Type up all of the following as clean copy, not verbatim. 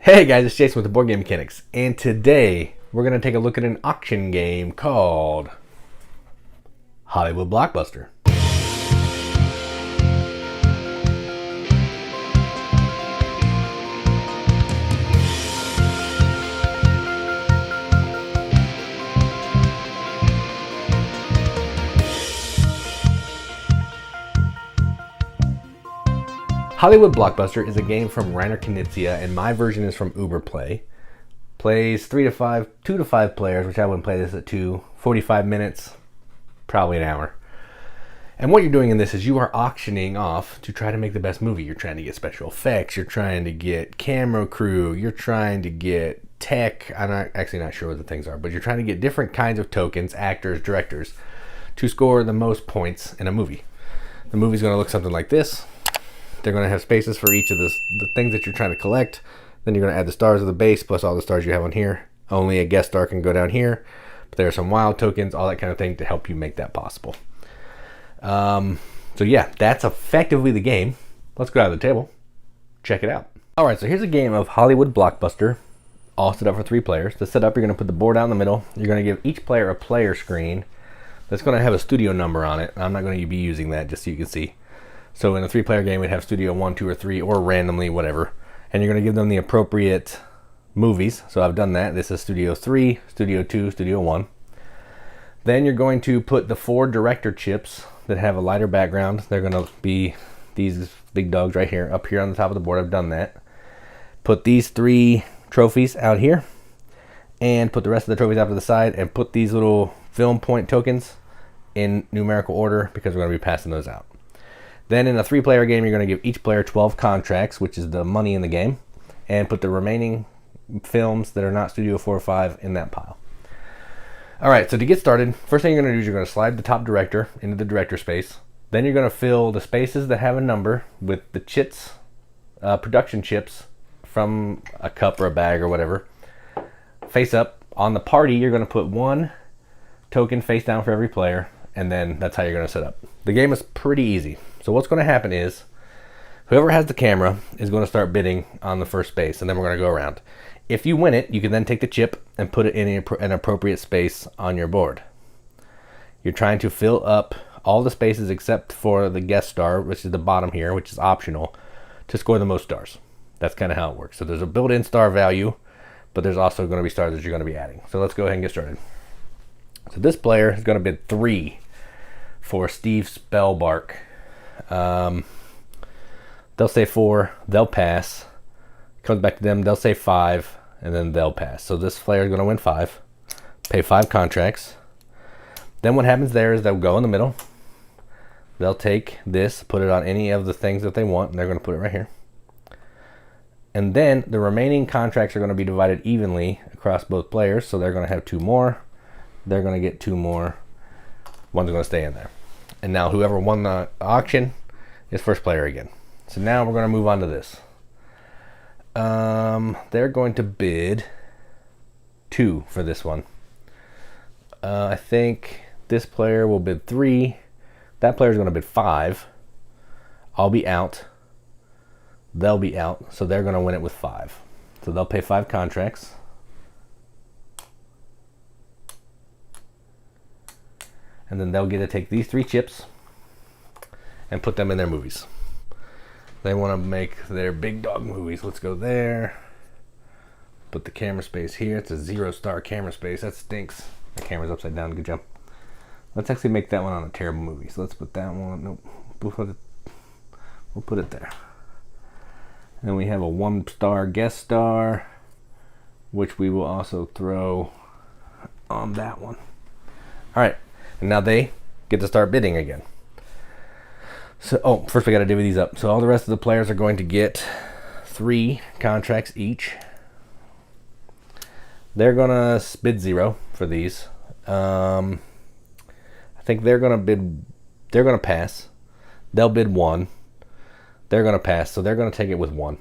Hey guys, it's Jason with the Board Game Mechanics, and today we're going to take a look at an auction game called Hollywood Blockbuster. Hollywood Blockbuster is a game from Reiner Knizia, and my version is from Uberplay. Plays 2 to 5 players, which I wouldn't play this at 2, 45 minutes, probably an hour. And what you're doing in this is you are auctioning off to try to make the best movie. You're trying to get special effects, you're trying to get camera crew, you're trying to get tech. I'm actually not sure what the things are, but you're trying to get different kinds of tokens, actors, directors, to score the most points in a movie. The movie's going to look something like this. They're going to have spaces for each of the things that you're trying to collect. Then you're going to add the stars of the base plus all the stars you have on here. Only a guest star can go down here. But there are some wild tokens, all that kind of thing to help you make that possible. So yeah, that's effectively the game. Let's go out of the table. Check it out. All right, so here's a game of Hollywood Blockbuster, all set up for 3 players. To set up, you're going to put the board out in the middle. You're going to give each player a player screen that's going to have a studio number on it. I'm not going to be using that just so you can see. So in a 3-player game, we'd have Studio 1, 2, or 3, or randomly, whatever. And you're going to give them the appropriate movies. So I've done that. This is Studio 3, Studio 2, Studio 1. Then you're going to put the 4 director chips that have a lighter background. They're going to be these big dogs right here, up here on the top of the board. I've done that. Put these 3 trophies out here. And put the rest of the trophies out to the side. And put these little film point tokens in numerical order because we're going to be passing those out. Then in a 3-player game, you're going to give each player 12 contracts, which is the money in the game, and put the remaining films that are not Studio 4 or 5 in that pile. All right, so to get started, first thing you're going to do is you're going to slide the top director into the director space. Then you're going to fill the spaces that have a number with the chips, production chips from a cup or a bag or whatever. Face up. On the party, you're going to put 1 token face down for every player, and then that's how you're going to set up. The game is pretty easy. So what's going to happen is whoever has the camera is going to start bidding on the first space, and then we're going to go around. If you win it, you can then take the chip and put it in an appropriate space on your board. You're trying to fill up all the spaces except for the guest star, which is the bottom here, which is optional, to score the most stars. That's kind of how it works. So there's a built-in star value, but there's also going to be stars that you're going to be adding. So let's go ahead and get started. So this player is going to bid 3 for Steve Spellbark. They'll say 4, they'll pass. Comes back to them, they'll say 5, and then they'll pass. So this player is going to win 5, pay 5 contracts. Then what happens there is they'll go in the middle. They'll take this, put it on any of the things that they want, and they're going to put it right here. And then the remaining contracts are going to be divided evenly across both players. So they're going to have 2 more. They're going to get 2 more. One's going to stay in there. And now whoever won the auction is first player again. So now we're going to move on to this. They're going to bid 2 for this one. I think this player will bid 3. That player is going to bid 5. I'll be out. They'll be out. So they're going to win it with 5. So they'll pay 5 contracts. And then they'll get to take these 3 chips and put them in their movies. They want to make their big dog movies. Let's go there. Put the camera space here. It's a 0-star camera space. That stinks. The camera's upside down. Good job. Let's actually make that one on a terrible movie. So let's put that one. Nope. We'll put it there. And we have a 1-star guest star, which we will also throw on that one. All right. And now they get to start bidding again. So, first we got to divvy these up. So all the rest of the players are going to get 3 contracts each. They're going to bid 0 for these. I think they're going to pass. They'll bid 1. They're going to pass, so they're going to take it with 1.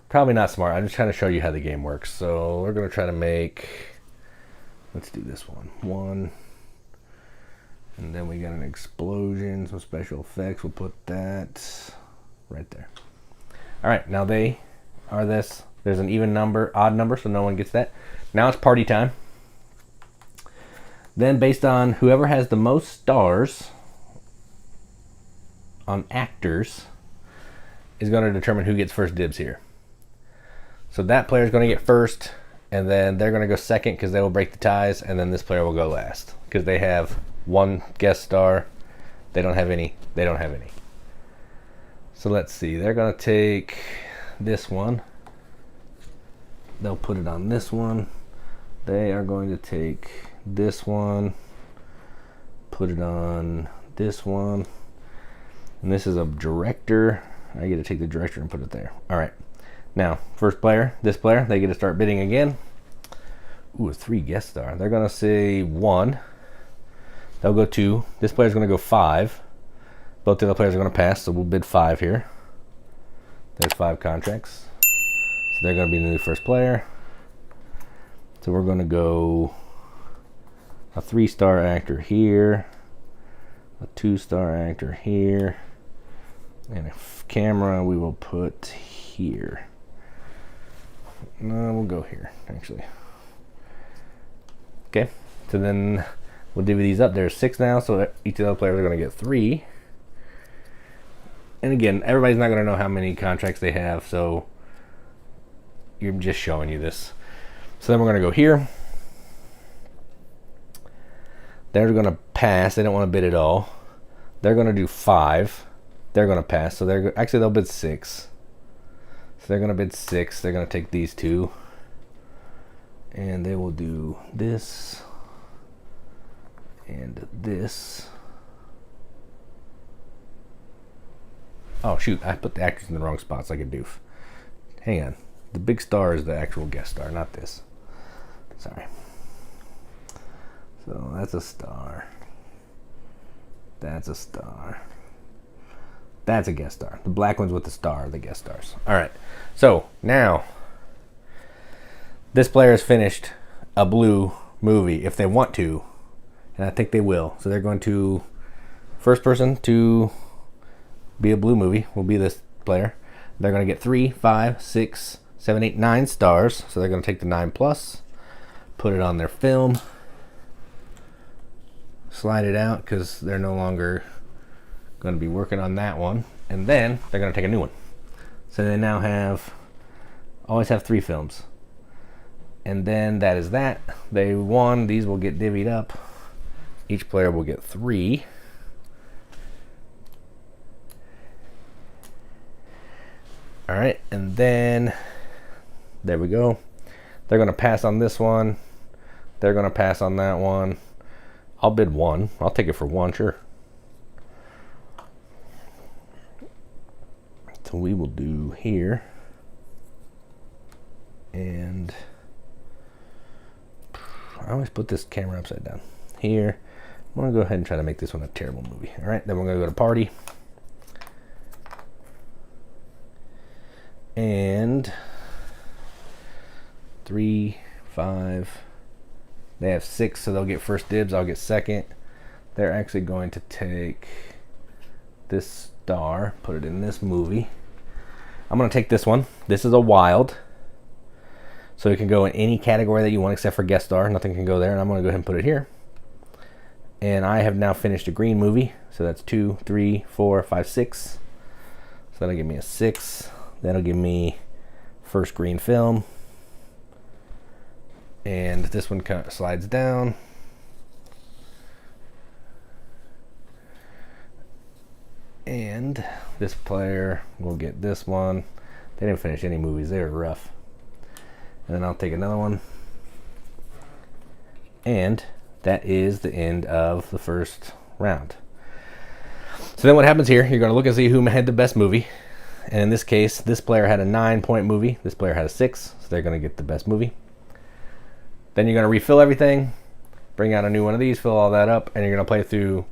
Probably not smart. I'm just trying to show you how the game works. So we're going to try to make... Let's do this one. 1. And then we got an explosion, some special effects. We'll put that right there. All right, now they are this. There's an even number, odd number, so no one gets that. Now it's party time. Then based on whoever has the most stars on actors is going to determine who gets first dibs here. So that player is going to get first, and then they're going to go second because they will break the ties, and then this player will go last because they have one guest star. They don't have any. They don't have any. So let's see. They're going to take this one. They'll put it on this one. They are going to take this one, put it on this one, and this is a director. I get to take the director and put it there. All right. Now, first player, this player, they get to start bidding again. Ooh, a 3 guest star. They're going to say 1. They'll go 2. This player's going to go 5. Both the other players are going to pass, so we'll bid 5 here. There's 5 contracts. So they're going to be the new first player. So we're going to go a 3-star actor here, a 2-star actor here, and a camera we will put here. No, we'll go here, actually. Okay, so then we'll divvy these up. There's 6 now, so each of the players are going to get 3. And again, everybody's not going to know how many contracts they have, so you're just showing you this. So then we're going to go here. They're going to pass. They don't want to bid at all. They're going to do 5. They're going to pass. So they're actually they'll bid 6. So they're going to bid 6. They're going to take these 2. And they will do this and this. Oh shoot, I put the actors in the wrong spots like a doof. Hang on. The big star is the actual guest star, not this. Sorry. So that's a star. That's a star. That's a guest star. The black ones with the star are the guest stars. All right. So now this player has finished a blue movie if they want to, and I think they will. So they're going to, first person to be a blue movie will be this player. They're going to get 3, 5, 6, 7, 8, 9 stars. So they're going to take the 9 plus, put it on their film, slide it out because they're no longer going to be working on that one, and then they're going to take a new one. So they now always have 3 films. And then that is that. They won. These will get divvied up. Each player will get 3. All right, and then there we go. They're going to pass on this one. They're going to pass on that one. I'll bid 1. I'll take it for 1, sure. So we will do here. And I always put this camera upside down. Here. I'm going to go ahead and try to make this one a terrible movie. All right, then we're going to go to party. And 3, 5. They have 6, so they'll get first dibs. I'll get second. They're actually going to take this star, put it in this movie. I'm going to take this one. This is a wild. So it can go in any category that you want except for guest star. Nothing can go there. And I'm going to go ahead and put it here. And I have now finished a green movie. So that's 2, 3, 4, 5, 6. So that'll give me a 6. That'll give me first green film. And this one kind of slides down. And this player will get this one. They didn't finish any movies. They were rough. And then I'll take another one. And that is the end of the first round. So then what happens here, you're going to look and see who had the best movie. And in this case, this player had a 9-point movie. This player had a 6, so they're going to get the best movie. Then you're going to refill everything, bring out a new one of these, fill all that up, and you're going to play through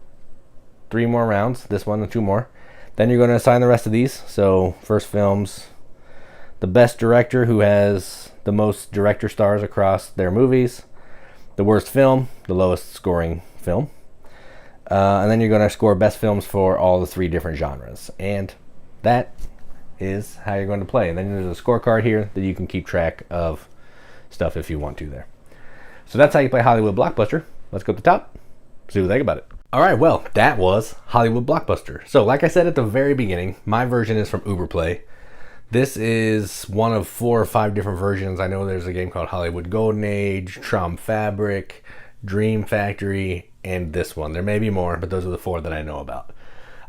3 more rounds, this one and 2 more. Then you're going to assign the rest of these. So first films, the best director who has the most director stars across their movies. The worst film, the lowest scoring film. And then you're going to score best films for all the 3 different genres. And that is how you're going to play. And then there's a scorecard here that you can keep track of stuff if you want to there. So that's how you play Hollywood Blockbuster. Let's go to the top, see what they think about it. All right, well, that was Hollywood Blockbuster. So like I said at the very beginning, my version is from Uberplay. This is one of 4 or 5 different versions. I know there's a game called Hollywood Golden Age, Trom Fabric, Dream Factory, and this one. There may be more, but those are the 4 that I know about.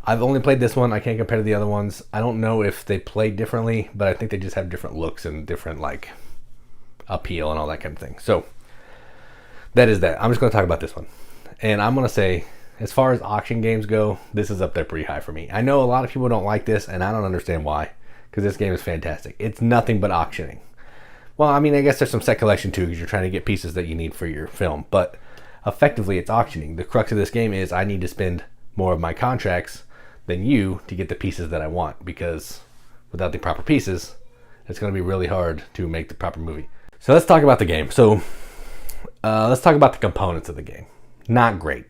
I've only played this one. I can't compare to the other ones. I don't know if they play differently, but I think they just have different looks and different like appeal and all that kind of thing. So that is that. I'm just going to talk about this one. And I'm going to say, as far as auction games go, this is up there pretty high for me. I know a lot of people don't like this, and I don't understand why, because this game is fantastic. It's nothing but auctioning. Well, I mean, I guess there's some set collection too, because you're trying to get pieces that you need for your film, but effectively it's auctioning. The crux of this game is I need to spend more of my contracts than you to get the pieces that I want, because without the proper pieces, it's going to be really hard to make the proper movie. So let's talk about the game. So let's talk about the components of the game. Not great.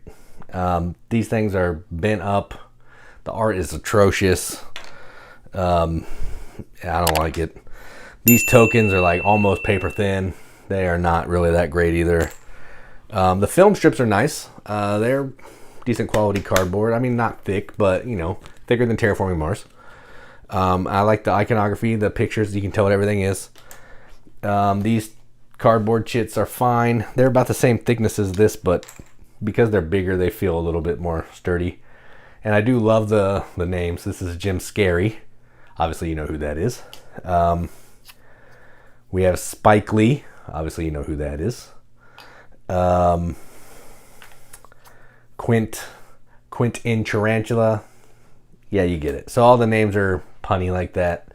These things are bent up. The art is atrocious. I don't like it. These tokens are like almost paper thin. They are not really that great either. The film strips are nice. They're decent quality cardboard. I mean, not thick, but you know, thicker than Terraforming Mars. I like the iconography, the pictures. You can tell what everything is. These cardboard chits are fine. They're about the same thickness as this, but because they're bigger, they feel a little bit more sturdy. And I do love the names. This is Jim Scary. Obviously, you know who that is. We have Spike Lee. Obviously, you know who that is. Quint in Tarantula. Yeah, you get it. So all the names are punny like that,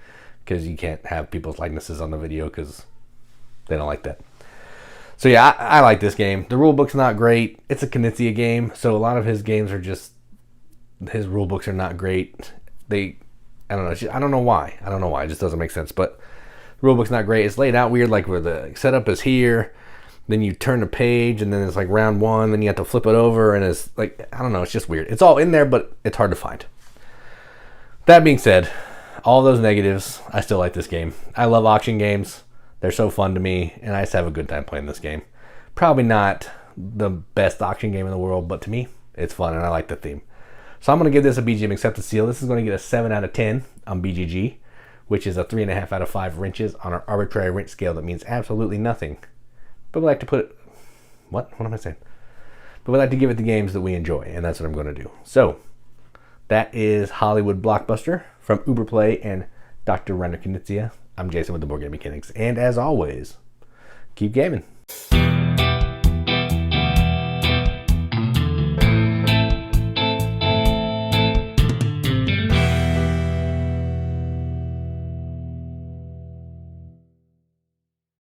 because you can't have people's likenesses on the video because they don't like that. So yeah, I like this game. The rulebook's not great. It's a Knizia game, so a lot of his games are just, his rulebooks are not great. I don't know. I don't know why. It just doesn't make sense. But the rulebook's not great. It's laid out weird, like where the setup is here, then you turn the page, and then it's like round 1, then you have to flip it over, and it's like, I don't know. It's just weird. It's all in there, but it's hard to find. That being said, all those negatives, I still like this game. I love auction games. They're so fun to me, and I just have a good time playing this game. Probably not the best auction game in the world, but to me, it's fun, and I like the theme. So I'm going to give this a BGM accepted seal. This is going to get a 7 out of 10 on BGG, which is a 3.5 out of 5 wrenches on our arbitrary wrench scale that means absolutely nothing. But we like to put it... What am I saying? But we like to give it the games that we enjoy, and that's what I'm going to do. So that is Hollywood Blockbuster from Uberplay and Dr. Reiner Knizia. I'm Jason with the Boardgame Mechanics, and as always, keep gaming.